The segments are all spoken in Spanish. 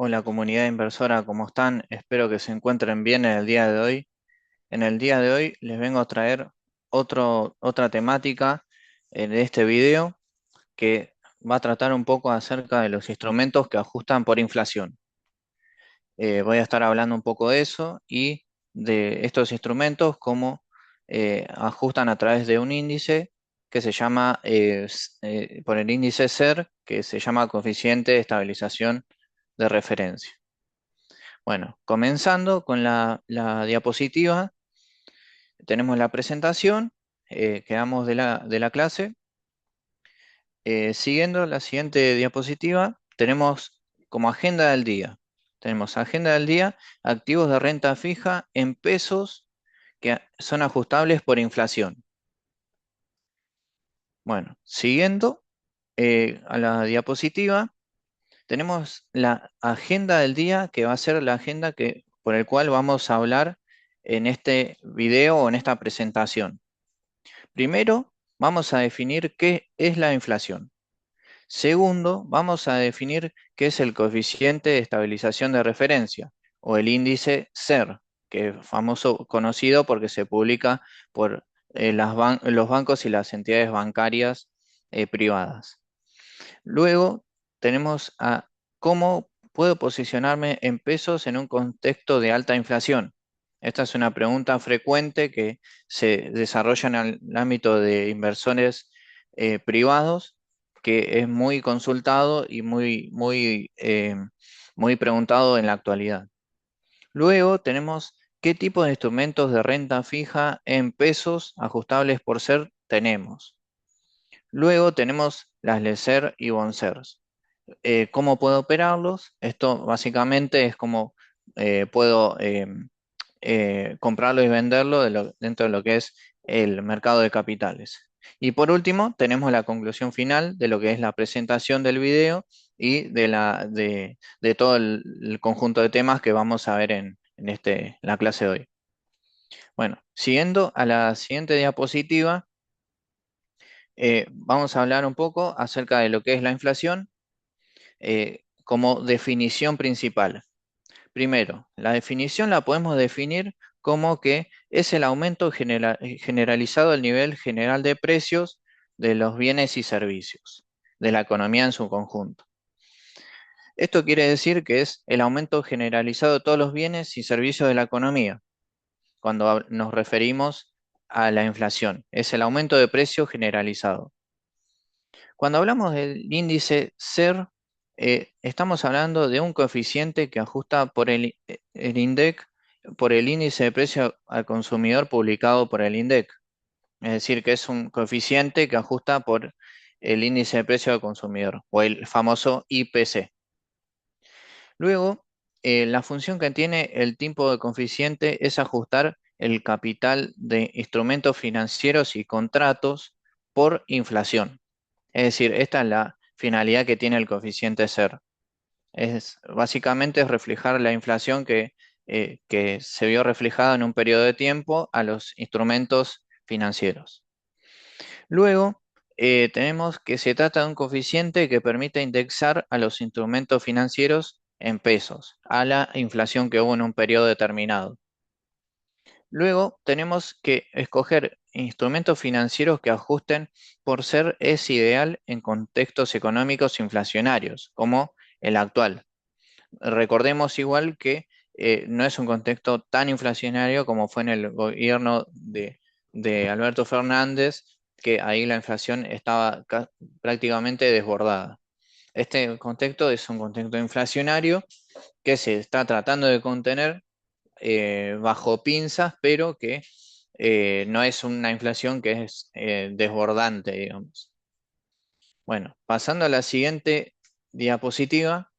Hola comunidad inversora, ¿cómo están? Espero que se encuentren bien en el día de hoy. En el día de hoy les vengo a traer otra temática en este video que va a tratar un poco acerca de los instrumentos que ajustan por inflación. Voy a estar hablando un poco de eso y de estos instrumentos, cómo ajustan a través de un índice que se llama, por el índice SER, que se llama coeficiente de estabilización de referencia. Bueno, comenzando con la diapositiva, tenemos la presentación que damos de la clase. Siguiendo la siguiente diapositiva, tenemos como agenda del día. Tenemos agenda del día, activos de renta fija en pesos que son ajustables por inflación. Bueno, siguiendo a la diapositiva, tenemos la agenda del día, que va a ser la agenda por el cual vamos a hablar en este video o en esta presentación. Primero, vamos a definir qué es la inflación. Segundo, vamos a definir qué es el coeficiente de estabilización de referencia o el índice SER, que es famoso, conocido porque se publica por los bancos y las entidades bancarias privadas. Luego tenemos a cómo puedo posicionarme en pesos en un contexto de alta inflación. Esta es una pregunta frecuente que se desarrolla en el ámbito de inversores privados, que es muy consultado y muy preguntado en la actualidad. Luego tenemos qué tipo de instrumentos de renta fija en pesos ajustables por ser tenemos. Luego tenemos las LECER y BONCERS. ¿Cómo puedo operarlos? Esto básicamente es como puedo comprarlo y venderlo dentro de lo que es el mercado de capitales. Y por último, tenemos la conclusión final de lo que es la presentación del video y de todo el conjunto de temas que vamos a ver en la clase de hoy. Bueno, siguiendo a la siguiente diapositiva, vamos a hablar un poco acerca de lo que es la inflación como definición principal. Primero, la definición la podemos definir como que es el aumento generalizado del nivel general de precios de los bienes y servicios, de la economía en su conjunto. Esto quiere decir que es el aumento generalizado de todos los bienes y servicios de la economía, cuando nos referimos a la inflación. Es el aumento de precio generalizado. Cuando hablamos del índice SER, estamos hablando de un coeficiente que ajusta por el INDEC, por el índice de precio al consumidor publicado por el INDEC. Es decir, que es un coeficiente que ajusta por el índice de precio al consumidor, o el famoso IPC. Luego, la función que tiene el tipo de coeficiente es ajustar el capital de instrumentos financieros y contratos por inflación. Es decir, esta es la finalidad que tiene el coeficiente SER. Básicamente es reflejar la inflación que se vio reflejada en un periodo de tiempo a los instrumentos financieros. Luego, tenemos que se trata de un coeficiente que permite indexar a los instrumentos financieros en pesos, a la inflación que hubo en un periodo determinado. Luego tenemos que escoger instrumentos financieros que ajusten por ser es ideal en contextos económicos inflacionarios, como el actual. Recordemos igual que no es un contexto tan inflacionario como fue en el gobierno de Alberto Fernández, que ahí la inflación estaba prácticamente desbordada. Este contexto es un contexto inflacionario que se está tratando de contener bajo pinzas, pero que no es una inflación que es desbordante, digamos. Bueno, pasando a la siguiente diapositiva,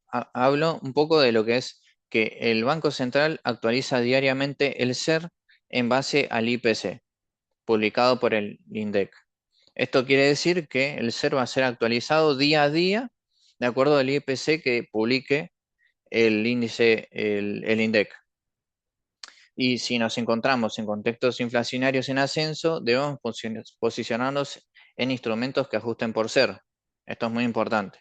hablo un poco de lo que es que el Banco Central actualiza diariamente el SER en base al IPC, publicado por el INDEC. Esto quiere decir que el SER va a ser actualizado día a día de acuerdo al IPC que publique el índice, el INDEC. Y si nos encontramos en contextos inflacionarios en ascenso, debemos posicionarnos en instrumentos que ajusten por ser. Esto es muy importante.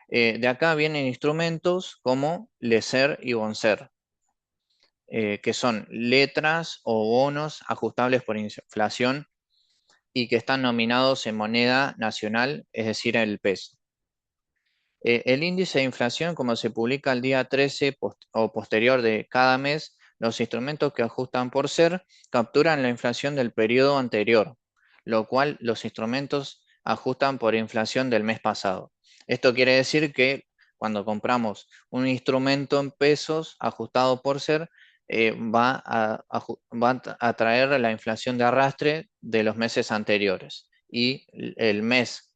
De acá vienen instrumentos como LESER y BONSER, que son letras o bonos ajustables por inflación y que están nominados en moneda nacional, es decir, el peso. El índice de inflación, como se publica el día 13 o posterior de cada mes, los instrumentos que ajustan por ser capturan la inflación del periodo anterior, lo cual los instrumentos ajustan por inflación del mes pasado. Esto quiere decir que cuando compramos un instrumento en pesos ajustado por ser, va a traer la inflación de arrastre de los meses anteriores y el mes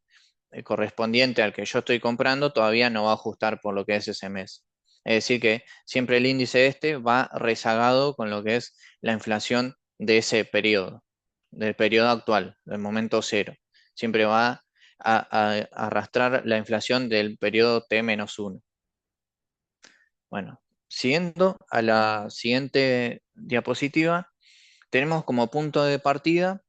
correspondiente al que yo estoy comprando todavía no va a ajustar por lo que es ese mes. Es decir, que siempre el índice este va rezagado con lo que es la inflación de ese periodo, del periodo actual, del momento cero. Siempre va a arrastrar la inflación del periodo T-1. Bueno, siguiendo a la siguiente diapositiva, tenemos como punto de partida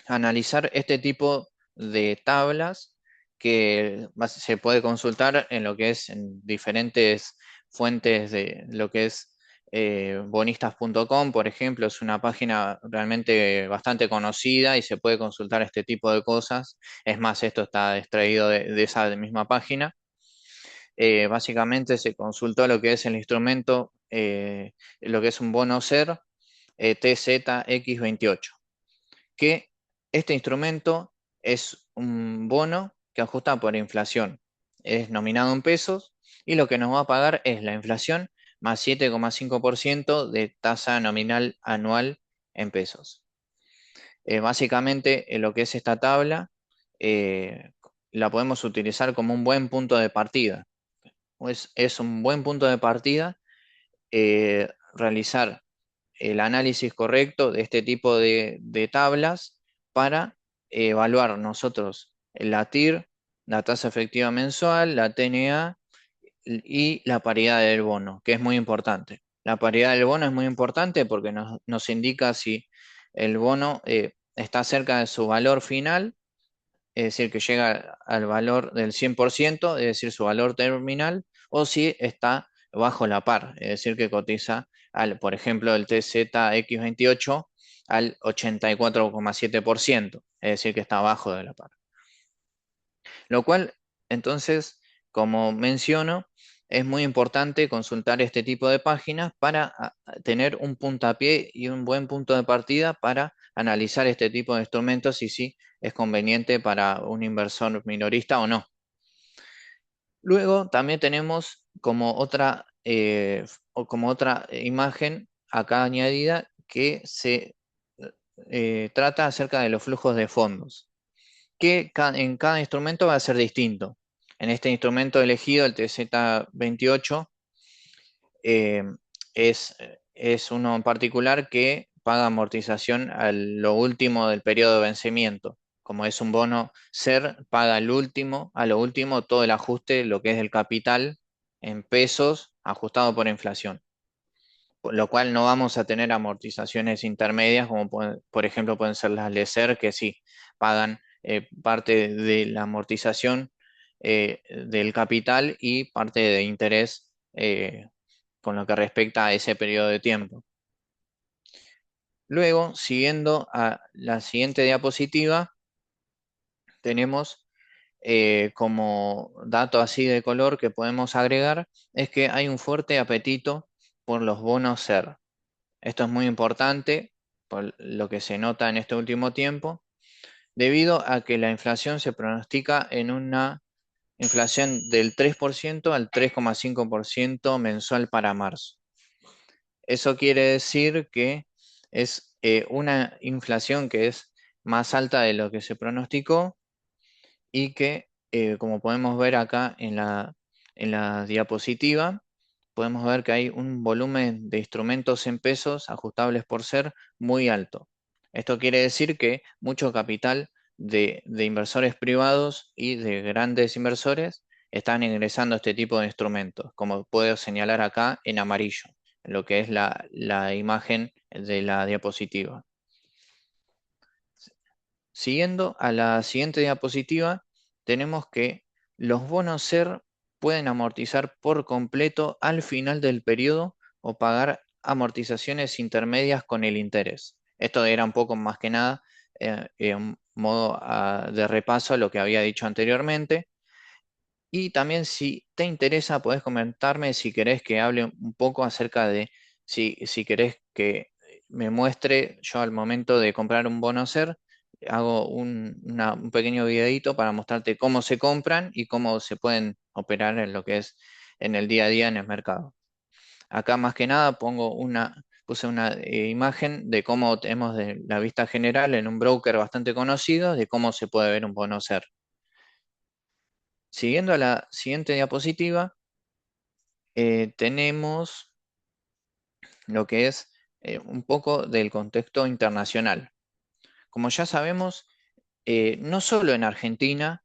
analizar este tipo de tablas que se puede consultar en lo que es en diferentes fuentes de lo que es bonistas.com, por ejemplo, es una página realmente bastante conocida y se puede consultar este tipo de cosas. Es más, esto está extraído de esa misma página. Básicamente se consultó lo que es el instrumento, lo que es un bono SER TZX28, que este instrumento es un bono que ajusta por inflación. Es nominado en pesos y lo que nos va a pagar es la inflación más 7,5% de tasa nominal anual en pesos. Básicamente, lo que es esta tabla eh, la podemos utilizar como un buen punto de partida. Es un buen punto de partida realizar el análisis correcto de este tipo de tablas para evaluar nosotros la TIR, la tasa efectiva mensual, la TNA y la paridad del bono, que es muy importante. La paridad del bono es muy importante porque nos indica si el bono está cerca de su valor final, es decir, que llega al valor del 100%, es decir, su valor terminal, o si está bajo la par, es decir, que cotiza, por ejemplo, el TZX28 al 84,7%, es decir, que está abajo de la par. Lo cual, entonces, como menciono, es muy importante consultar este tipo de páginas para tener un puntapié y un buen punto de partida para analizar este tipo de instrumentos y si es conveniente para un inversor minorista o no. Luego también tenemos como otra imagen acá añadida que se trata acerca de los flujos de fondos que en cada instrumento va a ser distinto. En este instrumento elegido, el TZ28, eh, es uno en particular que paga amortización a lo último del periodo de vencimiento. Como es un bono SER, paga a lo último todo el ajuste, lo que es el capital en pesos ajustado por inflación, por lo cual no vamos a tener amortizaciones intermedias, como por ejemplo pueden ser las LESER, que sí pagan parte de la amortización del capital y parte de interés con lo que respecta a ese periodo de tiempo. Luego, siguiendo a la siguiente diapositiva, tenemos como dato así de color que podemos agregar, es que hay un fuerte apetito por los bonos SER. Esto es muy importante por lo que se nota en este último tiempo, debido a que la inflación se pronostica en una inflación del 3% al 3,5% mensual para marzo. Eso quiere decir que es una inflación que es más alta de lo que se pronosticó y que, como podemos ver acá en la diapositiva, podemos ver que hay un volumen de instrumentos en pesos ajustables por ser muy alto. Esto quiere decir que mucho capital de inversores privados y de grandes inversores están ingresando a este tipo de instrumentos, como puedo señalar acá en amarillo, en lo que es la imagen de la diapositiva. Siguiendo a la siguiente diapositiva, tenemos que los bonos SER pueden amortizar por completo al final del periodo o pagar amortizaciones intermedias con el interés. Esto era un poco más que nada un modo de repaso a lo que había dicho anteriormente. Y también si te interesa, podés comentarme si querés que hable un poco acerca de si querés que me muestre yo al momento de comprar un bono SER, hago un pequeño videito para mostrarte cómo se compran y cómo se pueden operar en lo que es en el día a día en el mercado. Acá más que nada puse una imagen de cómo tenemos de la vista general en un broker bastante conocido de cómo se puede ver un bono SER. Siguiendo a la siguiente diapositiva, tenemos lo que es un poco del contexto internacional. Como ya sabemos, no solo en Argentina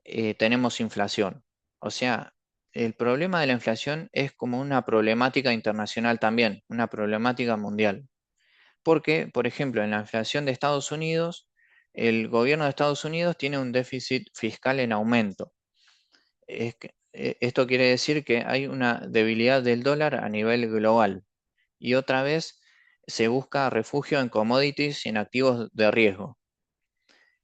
tenemos inflación. O sea, el problema de la inflación es como una problemática internacional también, una problemática mundial. Porque, por ejemplo, en la inflación de Estados Unidos, el gobierno de Estados Unidos tiene un déficit fiscal en aumento. Esto quiere decir que hay una debilidad del dólar a nivel global y otra vez se busca refugio en commodities y en activos de riesgo.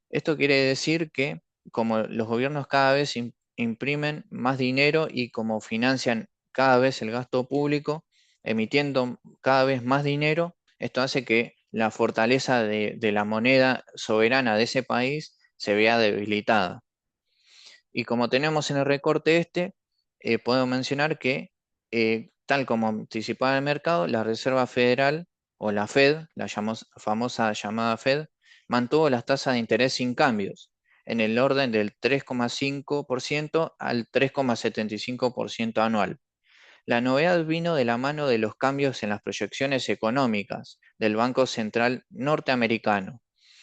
Esto quiere decir que como los gobiernos cada vez imprimen más dinero y como financian cada vez el gasto público, emitiendo cada vez más dinero, esto hace que la fortaleza de la moneda soberana de ese país se vea debilitada. Y como tenemos en el recorte este, puedo mencionar que, tal como anticipaba el mercado, la Reserva Federal o la Fed, la famosa llamada Fed, mantuvo las tasas de interés sin cambios, en el orden del 3,5% al 3,75% anual. La novedad vino de la mano de los cambios en las proyecciones económicas del Banco Central norteamericano,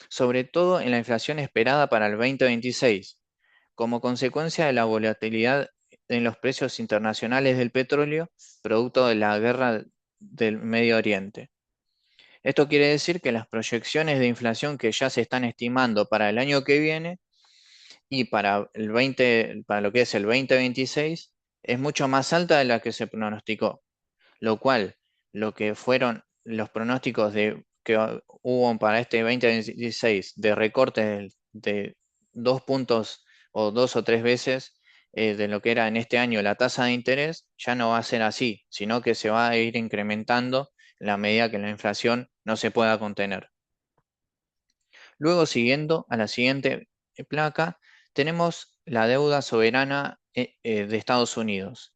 sobre todo en la inflación esperada para el 2026 como consecuencia de la volatilidad en los precios internacionales del petróleo, producto de la guerra del Medio Oriente. Esto quiere decir que las proyecciones de inflación que ya se están estimando para el año que viene y para lo que es el 2026 es mucho más alta de la que se pronosticó, lo cual lo que fueron los pronósticos que hubo para este 2026 de recortes de 2 puntos o 2 o 3 veces de lo que era en este año la tasa de interés, ya no va a ser así, sino que se va a ir incrementando en la medida que la inflación no se pueda contener. Luego, siguiendo a la siguiente placa, tenemos la deuda soberana de Estados Unidos.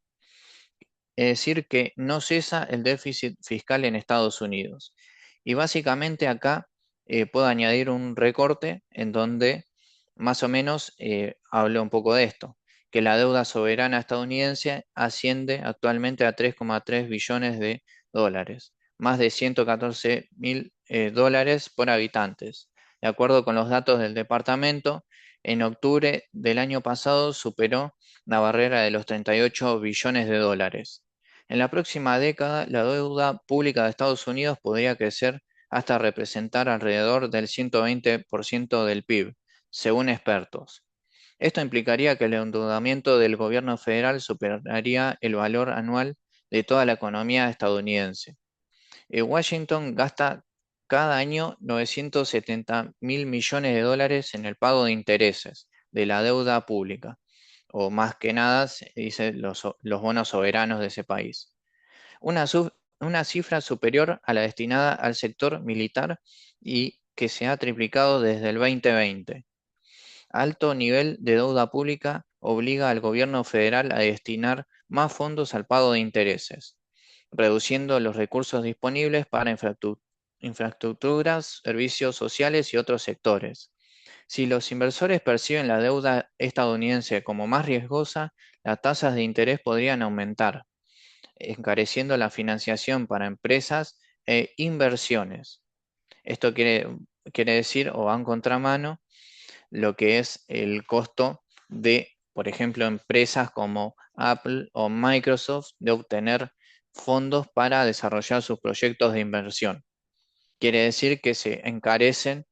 Es decir, que no cesa el déficit fiscal en Estados Unidos. Y básicamente acá puedo añadir un recorte en donde más o menos hablo un poco de esto, que la deuda soberana estadounidense asciende actualmente a 3,3 billones de dólares, más de 114 mil dólares por habitantes. De acuerdo con los datos del departamento, en octubre del año pasado superó la barrera de los 38 billones de dólares. En la próxima década, la deuda pública de Estados Unidos podría crecer hasta representar alrededor del 120% del PIB, según expertos. Esto implicaría que el endeudamiento del gobierno federal superaría el valor anual de toda la economía estadounidense. Washington gasta cada año 970 mil millones de dólares en el pago de intereses de la deuda pública, o más que nada, se dice los bonos soberanos de ese país. Una, una cifra superior a la destinada al sector militar y que se ha triplicado desde el 2020. Alto nivel de deuda pública obliga al gobierno federal a destinar más fondos al pago de intereses, reduciendo los recursos disponibles para infraestructuras, servicios sociales y otros sectores. Si los inversores perciben la deuda estadounidense como más riesgosa, las tasas de interés podrían aumentar, encareciendo la financiación para empresas e inversiones. Esto quiere decir, o va en contramano, lo que es el costo de, por ejemplo, empresas como Apple o Microsoft de obtener fondos para desarrollar sus proyectos de inversión. Quiere decir que se encarecen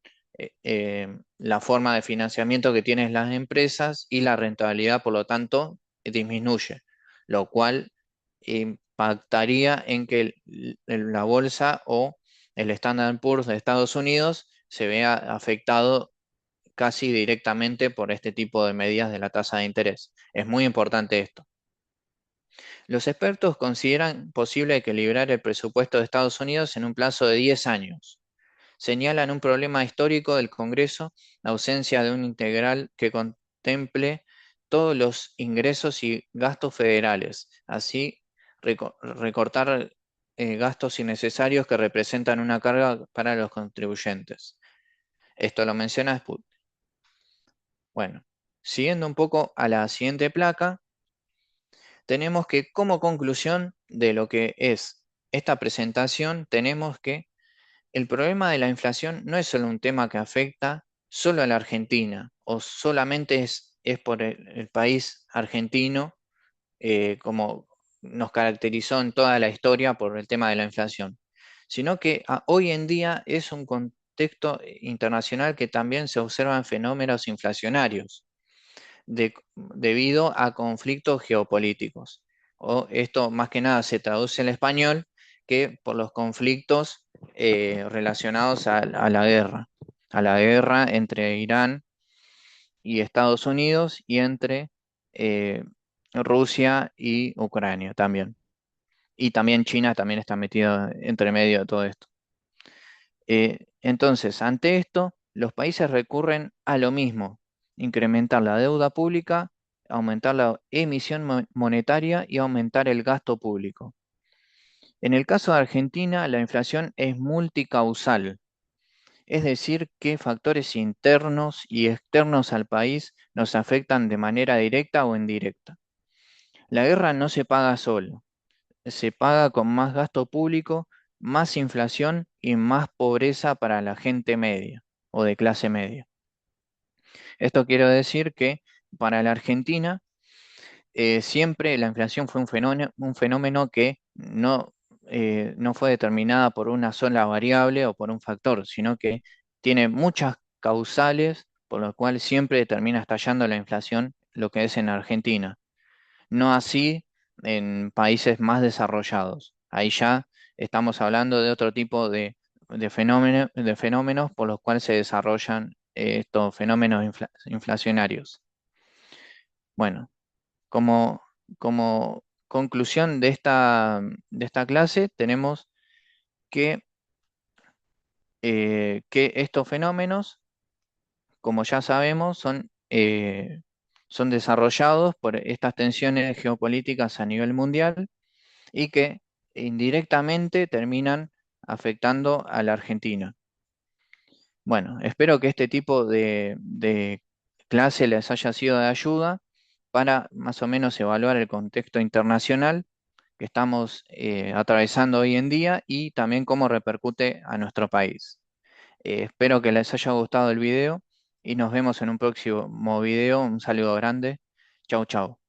la forma de financiamiento que tienen las empresas y la rentabilidad, por lo tanto, disminuye, lo cual impactaría en que la bolsa o el Standard Poor's de Estados Unidos se vea afectado casi directamente por este tipo de medidas de la tasa de interés. Es muy importante esto. Los expertos consideran posible equilibrar el presupuesto de Estados Unidos en un plazo de 10 años. Señalan un problema histórico del Congreso, la ausencia de un integral que contemple todos los ingresos y gastos federales, así recortar gastos innecesarios que representan una carga para los contribuyentes. Esto lo menciona Sput. Bueno, siguiendo un poco a la siguiente placa, tenemos que como conclusión de lo que es esta presentación, tenemos que el problema de la inflación no es solo un tema que afecta solo a la Argentina o solamente es por el país argentino, como nos caracterizó en toda la historia por el tema de la inflación, sino que hoy en día es un contexto internacional que también se observan fenómenos inflacionarios debido a conflictos geopolíticos. O esto más que nada se traduce en español que por los conflictos relacionados a la guerra entre Irán y Estados Unidos y entre eh, Rusia y Ucrania también. Y también China también está metida entre medio de todo esto. Entonces, ante esto, los países recurren a lo mismo, incrementar la deuda pública, aumentar la emisión monetaria y aumentar el gasto público. En el caso de Argentina, la inflación es multicausal, es decir, que factores internos y externos al país nos afectan de manera directa o indirecta. La guerra no se paga solo, se paga con más gasto público, más inflación y más pobreza para la gente media o de clase media. Esto quiere decir que para la Argentina siempre la inflación fue un fenómeno que no fue determinada por una sola variable o por un factor, sino que tiene muchas causales por lo cual siempre termina estallando la inflación, lo que es en Argentina. No así en países más desarrollados. Ahí ya estamos hablando de otro tipo de fenómenos por los cuales se desarrollan estos fenómenos inflacionarios. Bueno, como, como conclusión de esta clase, tenemos que, que estos fenómenos, como ya sabemos, son desarrollados por estas tensiones geopolíticas a nivel mundial y que indirectamente terminan afectando a la Argentina. Bueno, espero que este tipo de clase les haya sido de ayuda para más o menos evaluar el contexto internacional que estamos atravesando hoy en día y también cómo repercute a nuestro país. Espero que les haya gustado el video y nos vemos en un próximo video. Un saludo grande. Chau, chau.